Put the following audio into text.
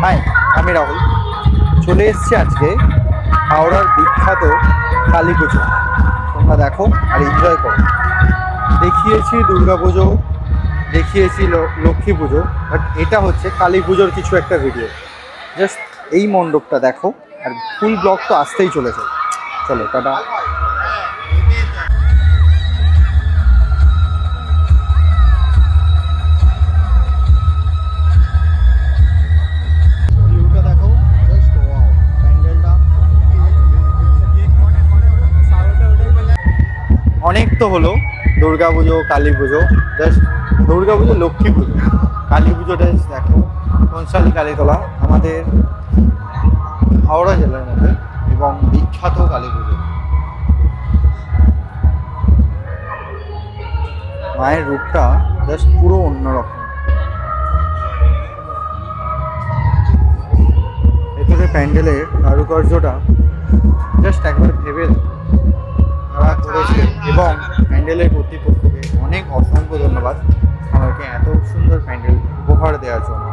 High, আমি রাহুল। চলে এসেছি আজকে হাওড়ার বিখ্যাত কালী পুজো। তোমরা দেখো আর এনজয় করো। দেখিয়েছি দুর্গা পুজো, দেখিয়েছি লক্ষ্মী পুজো, বাট এটা হচ্ছে কালী পুজোর কিছু একটা ভিডিও। জাস্ট এই মণ্ডপটা দেখো, আর ফুল ব্লগ তো আসতেই চলেছে। চলো টাটা। ভিউটা দেখো, জাস্ট ওয়াও। প্যান্ডেলটা অনেক তো হলো, দুর্গা পুজো, কালী পুজো, জাস্ট দুর্গা পুজো, লক্ষ্মী পুজো, কালী পুজোটা দেখো। কনসালি কালীতলা আমাদের হাওড়া জেলার মধ্যে এবং বিখ্যাত কালী পুজো। মায়ের রূপটা জাস্ট পুরো অন্যরকম। ভেতরে প্যান্ডেলের কারুকার্যটা জাস্ট একবার ভেবে তারা করেছে, এবং প্যান্ডেলের কর্তৃপক্ষকে অনেক অসংখ্য ধন্যবাদ আমাকে এত সুন্দর প্যান্ডেল উপহার দেওয়ার জন্য।